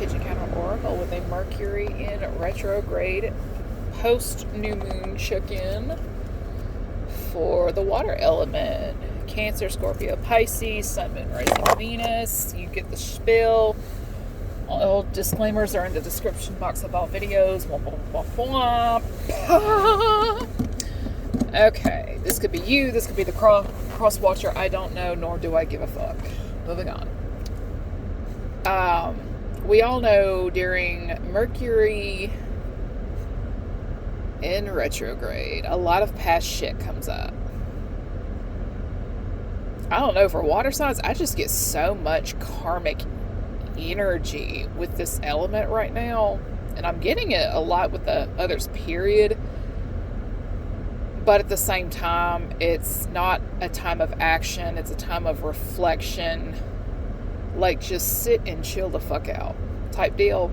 Kitchen Counter Oracle with a Mercury in retrograde post new moon check-in for the water element. Cancer, Scorpio, Pisces, Sun, Moon, Rising, Venus. You get the spiel. All disclaimers are in the description box of all videos. Okay, this could be you. This could be the cross watcher. I don't know, nor do I give a fuck. Moving on. We all know during Mercury in retrograde, a lot of past shit comes up. I don't know, for water signs, I just get so much karmic energy with this element right now. And I'm getting it a lot with the others, period. But at the same time, it's not a time of action. It's a time of reflection. Like, just sit and chill the fuck out type deal.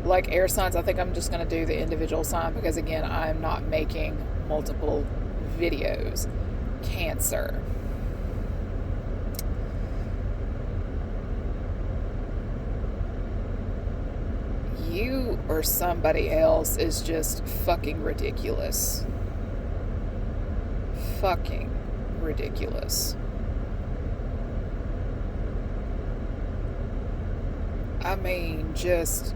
Like air signs, I think I'm just going to do the individual sign because, again, I'm not making multiple videos. Cancer. You or somebody else is just fucking ridiculous. Fucking ridiculous. I mean, just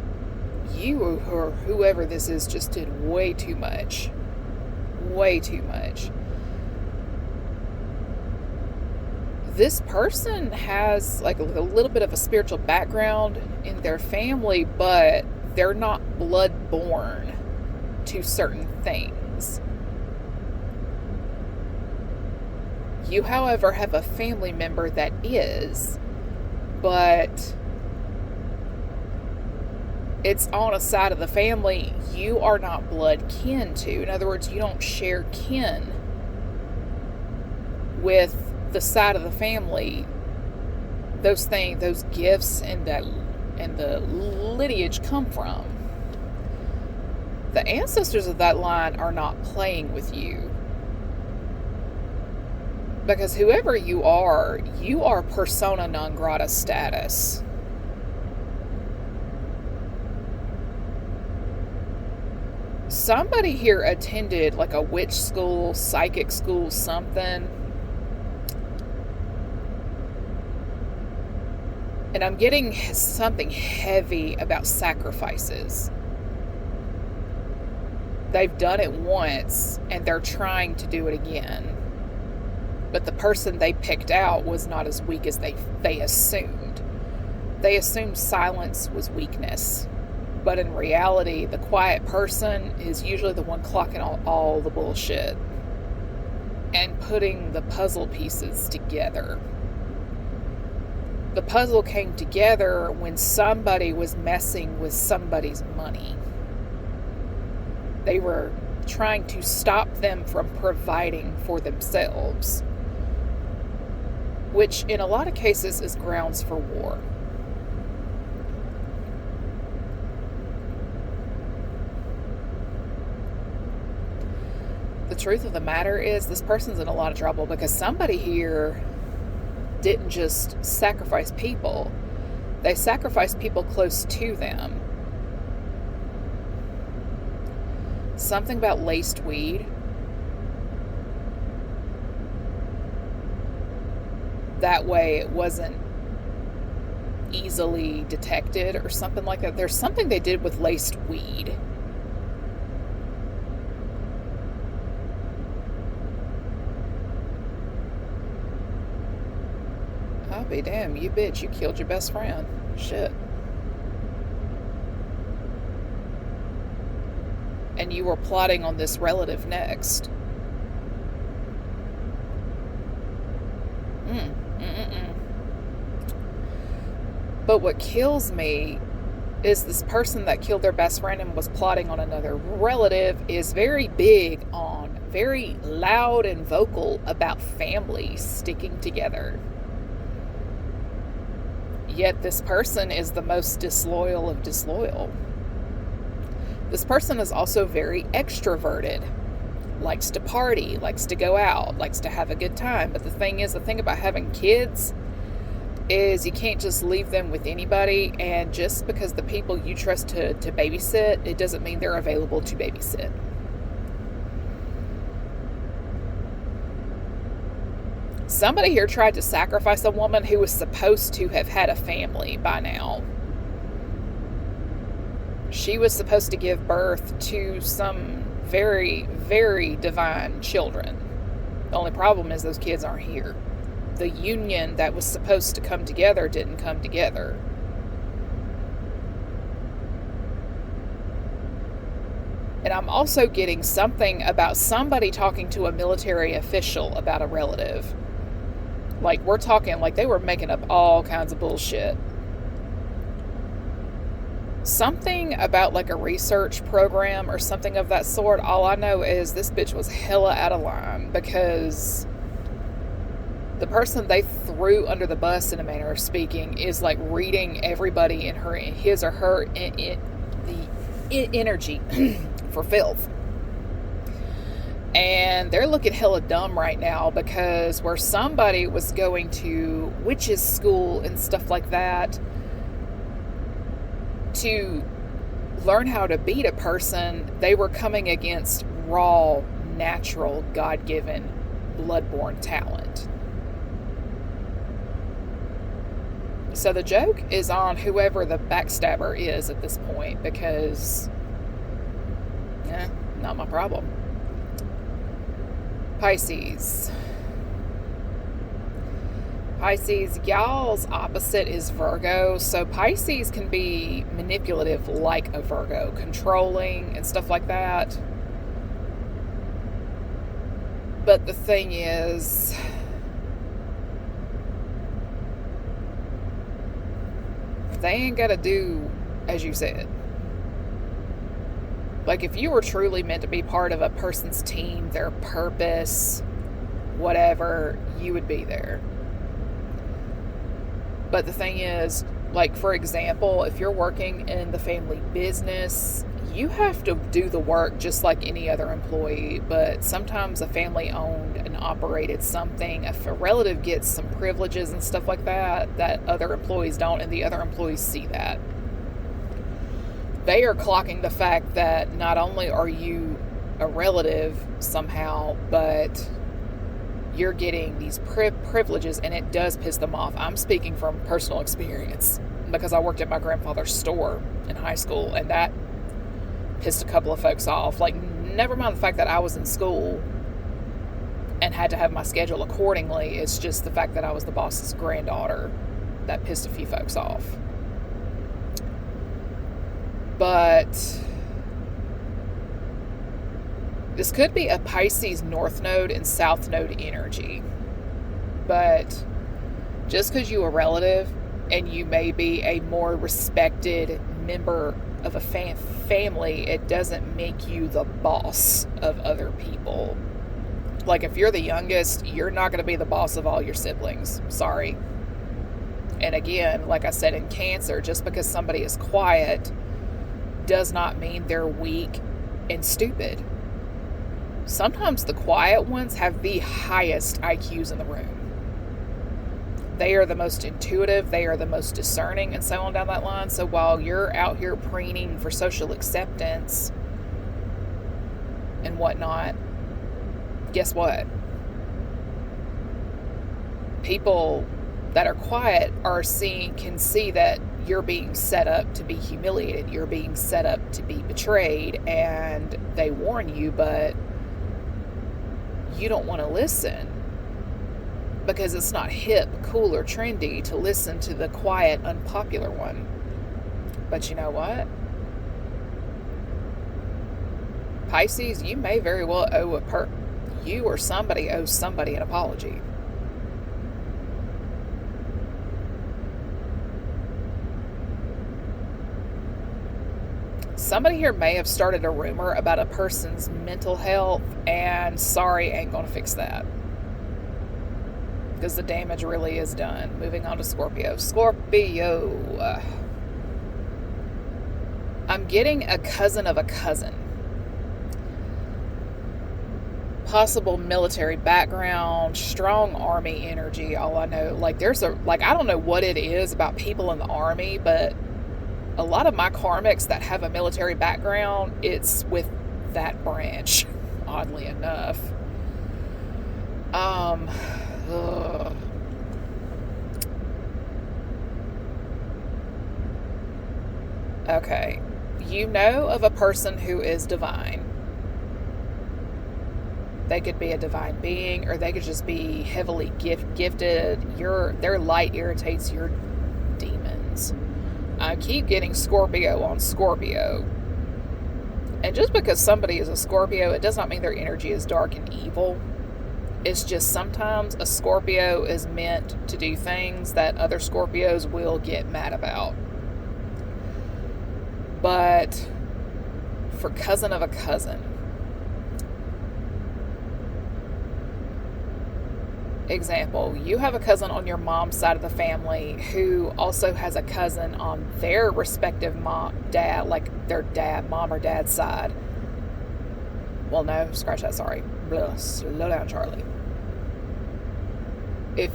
you or whoever this is just did way too much. Way too much. This person has like a little bit of a spiritual background in their family, but they're not blood born to certain things. You, however, have a family member that is, but it's on a side of the family you are not blood kin to. In other words, you don't share kin with the side of the family. Those things, those gifts and the lineage come from. The ancestors of that line are not playing with you. Because whoever you are persona non grata status. Somebody here attended like a witch school, psychic school, something. And I'm getting something heavy about sacrifices. They've done it once and they're trying to do it again. But the person they picked out was not as weak as they assumed. They assumed silence was weakness. But in reality, the quiet person is usually the one clocking all the bullshit and putting the puzzle pieces together. The puzzle came together when somebody was messing with somebody's money. They were trying to stop them from providing for themselves, which in a lot of cases is grounds for war. The truth of the matter is this person's in a lot of trouble because somebody here didn't just sacrifice people. They sacrificed people close to them. Something about laced weed. That way it wasn't easily detected or something like that. There's something they did with laced weed. I'll be damned, you bitch, you killed your best friend. Shit. And you were plotting on this relative next. But what kills me is this person that killed their best friend and was plotting on another relative is very big on, very loud and vocal about family sticking together. Yet this person is the most disloyal of disloyal. This person is also very extroverted, likes to party, likes to go out, likes to have a good time. But the thing about having kids is you can't just leave them with anybody, and just because the people you trust to babysit, it doesn't mean they're available to babysit. Somebody here tried to sacrifice a woman who was supposed to have had a family by now. She was supposed to give birth to some very, very divine children. The only problem is those kids aren't here. The union that was supposed to come together didn't come together. And I'm also getting something about somebody talking to a military official about a relative. Like, we're talking like they were making up all kinds of bullshit. Something about like a research program or something of that sort. All I know is this bitch was hella out of line, because the person they threw under the bus, in a manner of speaking, is like reading everybody in his or her energy for filth. And they're looking hella dumb right now, because where somebody was going to witches school and stuff like that to learn how to beat a person, they were coming against raw, natural, God-given, blood-born talent. So the joke is on whoever the backstabber is at this point, because, not my problem. Pisces, y'all's opposite is Virgo. So Pisces can be manipulative like a Virgo, controlling and stuff like that. But the thing is, they ain't got to do as you said. Like, if you were truly meant to be part of a person's team, their purpose, whatever, you would be there. But the thing is, like, for example, if you're working in the family business, you have to do the work just like any other employee. But sometimes a family owned and operated something, if a relative gets some privileges and stuff like that, that other employees don't, and the other employees see that, they are clocking the fact that not only are you a relative somehow, but you're getting these privileges, and it does piss them off. I'm speaking from personal experience, because I worked at my grandfather's store in high school, and that pissed a couple of folks off. Like, never mind the fact that I was in school and had to have my schedule accordingly. It's just the fact that I was the boss's granddaughter that pissed a few folks off. But this could be a Pisces North Node and South Node energy. But just because you're a relative and you may be a more respected member of a family, it doesn't make you the boss of other people. Like, if you're the youngest, you're not going to be the boss of all your siblings. Sorry. And again, like I said in Cancer, just because somebody is quiet does not mean they're weak and stupid. Sometimes the quiet ones have the highest IQs in the room. They are the most intuitive, they are the most discerning, and so on down that line. So while you're out here preening for social acceptance and whatnot, guess what? People that are quiet can see that you're being set up to be humiliated, you're being set up to be betrayed, and they warn you, but you don't want to listen because it's not hip, cool, or trendy to listen to the quiet, unpopular one. But you know what? Pisces, you may very well owe you or somebody owes somebody an apology. Somebody here may have started a rumor about a person's mental health, and sorry, ain't gonna fix that, because the damage really is done. Moving on to Scorpio. I'm getting a cousin of a cousin. possible military background, strong army energy. All I know, like I don't know what it is about people in the army, but a lot of my karmics that have a military background, it's with that branch, oddly enough. Ugh. Okay. You know of a person who is divine. They could be a divine being, or they could just be heavily gifted. Their light irritates your demons. I keep getting Scorpio on Scorpio. And just because somebody is a Scorpio, it does not mean their energy is dark and evil. It's just sometimes a Scorpio is meant to do things that other Scorpios will get mad about. But for cousin of a cousin, example, you have a cousin on your mom's side of the family who also has a cousin on their respective mom or dad's side. Well, no, scratch that, sorry. Blah, slow down, Charlie. It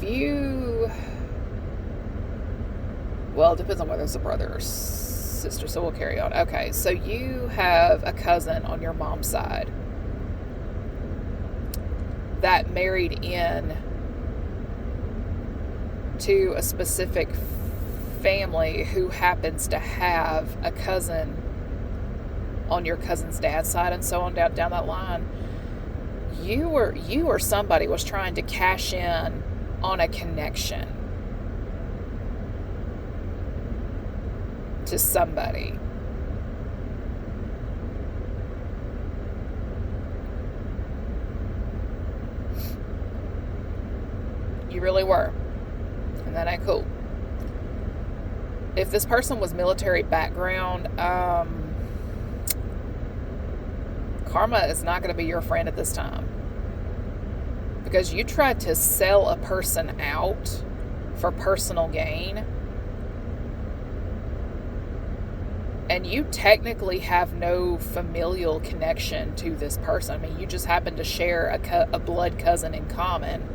depends on whether it's a brother or sister, so we'll carry on. Okay, so you have a cousin on your mom's side that married in to a specific family who happens to have a cousin on your cousin's dad's side, and so on down that line. You or somebody was trying to cash in on a connection to somebody. You really were. And that ain't cool. If this person was military background, karma is not going to be your friend at this time. Because you tried to sell a person out for personal gain. And you technically have no familial connection to this person. I mean, you just happen to share a blood cousin in common.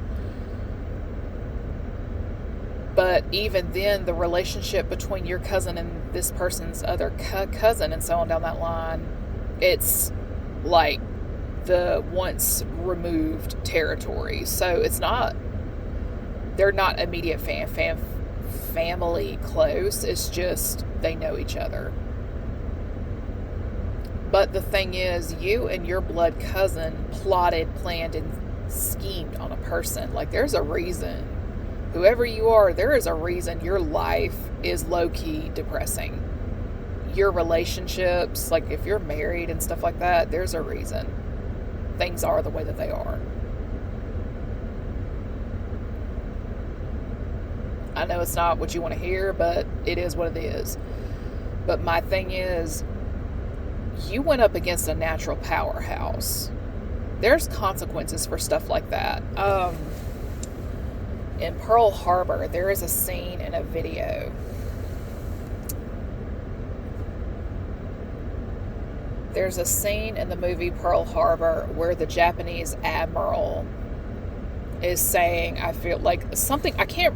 But even then, the relationship between your cousin and this person's other cousin and so on down that line, it's like the once removed territory. So it's not, they're not immediate family close. It's just they know each other. But the thing is, you and your blood cousin plotted, planned, and schemed on a person. Like, there's a reason. Whoever you are, there is a reason your life is low-key depressing. Your relationships, like if you're married and stuff like that, there's a reason. Things are the way that they are. I know it's not what you want to hear, but it is what it is. But my thing is, you went up against a natural powerhouse. There's consequences for stuff like that. In Pearl Harbor, there is a scene in a video. There's a scene in the movie Pearl Harbor where the Japanese admiral is saying, I feel like something, I can't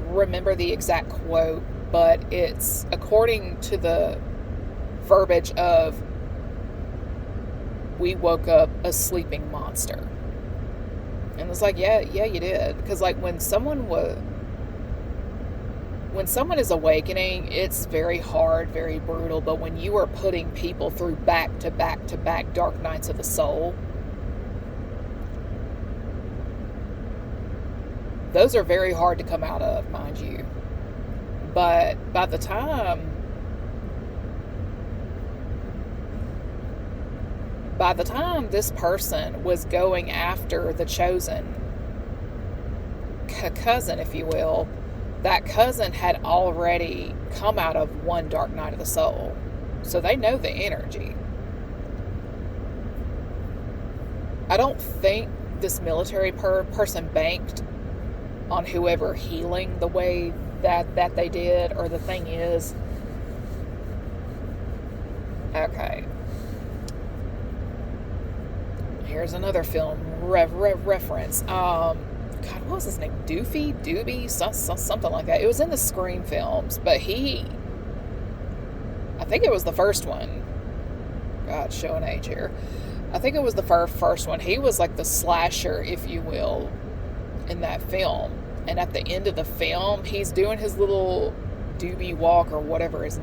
remember the exact quote, but it's according to the verbiage of, we woke up a sleeping monster. And it's like, yeah, you did. Because like when someone is awakening, it's very hard, very brutal. But when you are putting people through back to back to back dark nights of the soul, those are very hard to come out of, mind you. But by the time this person was going after the chosen cousin, if you will, that cousin had already come out of one dark night of the soul. So they know the energy. I don't think this military person banked on whoever healing the way that they did, or the thing is, okay. Here's another film reference. God, what was his name? Doobie, something like that. It was in the Scream films, but I think it was the first one. God, showing age here. I think it was the first one. He was like the slasher, if you will, in that film. And at the end of the film, he's doing his little doobie walk or whatever his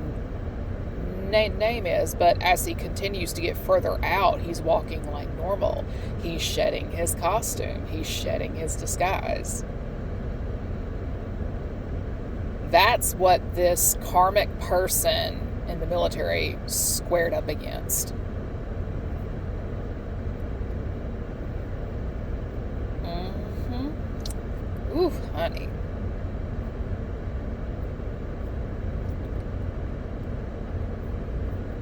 name is, but as he continues to get further out, he's walking like normal. He's shedding his costume. He's shedding his disguise. That's what this karmic person in the military squared up against. Ooh, honey.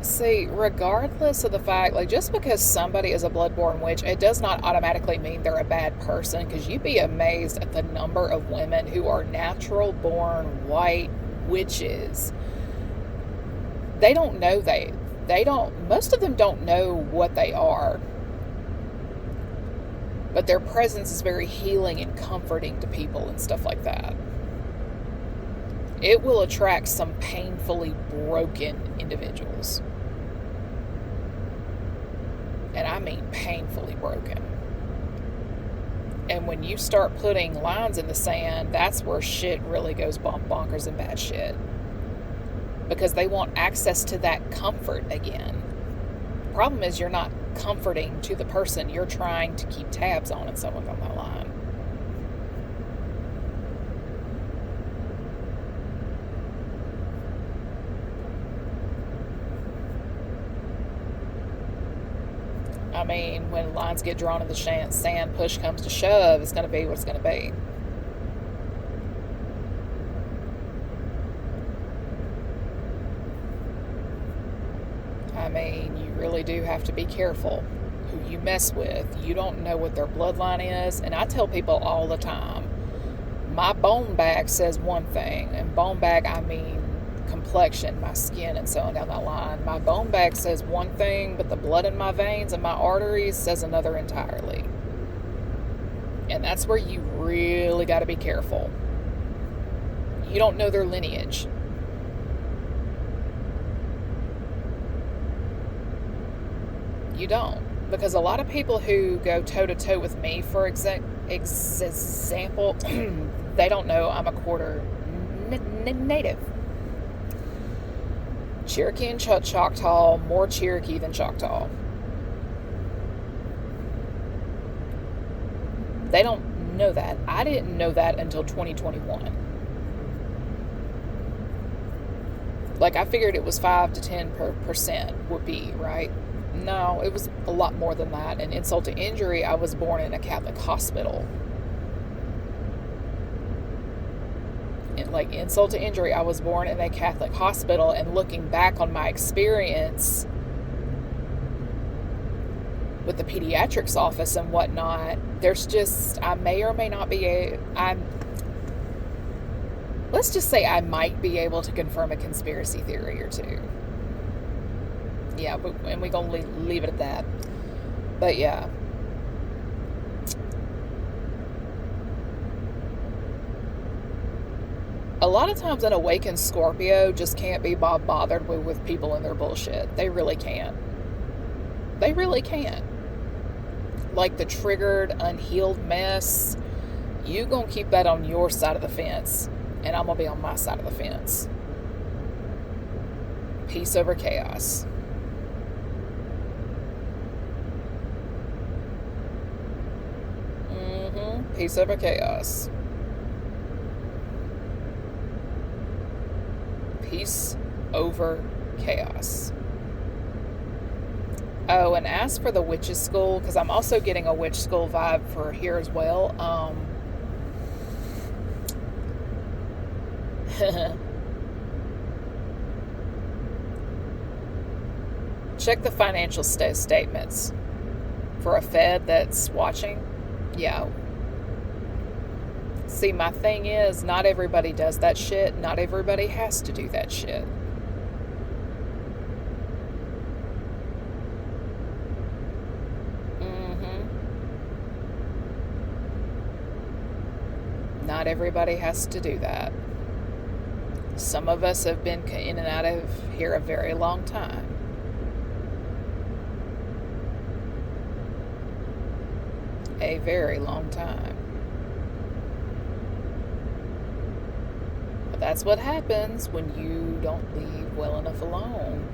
See, regardless of the fact, like, just because somebody is a bloodborne witch, it does not automatically mean they're a bad person, because you'd be amazed at the number of women who are natural born white witches. They don't know most of them don't know what they are. But their presence is very healing and comforting to people and stuff like that. It will attract some painfully broken individuals. And I mean painfully broken. And when you start putting lines in the sand, that's where shit really goes bonkers and bad shit. Because they want access to that comfort again. The problem is you're not comforting to the person you're trying to keep tabs on, and someone's on that line. I mean, when lines get drawn in the sand, push comes to shove, it's going to be what it's going to be. I mean, you really do have to be careful who you mess with. You don't know what their bloodline is. And I tell people all the time, my bone bag says one thing. And bone bag, I mean complexion, my skin, and so on down that line. My bone bag says one thing, but the blood in my veins and my arteries says another entirely. And that's where you really got to be careful. You don't know their lineage. You don't. Because a lot of people who go toe-to-toe with me, for example, they don't know I'm a quarter native. Cherokee and Choctaw, more Cherokee than Choctaw. They don't know that. I didn't know that until 2021. Like, I figured it was 5 to 10% would be, right? No, it was a lot more than that. And insult to injury, I was born in a Catholic hospital. Like, insult to injury, I was born in a Catholic hospital, and looking back on my experience with the pediatrics office and whatnot, there's just, I may or may not be let's just say I might be able to confirm a conspiracy theory or two. Yeah, and we're going to leave it at that. But yeah. A lot of times an awakened Scorpio just can't be bothered with people and their bullshit. They really can't. They really can't. Like the triggered, unhealed mess, you gonna keep that on your side of the fence, and I'm gonna be on my side of the fence. Peace over chaos. Peace over chaos. Peace over chaos. Oh, and as for the witches school, because I'm also getting a witch school vibe for here as well. Check the financial statements for a Fed that's watching. Yeah. See, my thing is, not everybody does that shit. Not everybody has to do that shit. everybody has to do that. Some of us have been in and out of here a very long time. A very long time. But that's what happens when you don't leave well enough alone.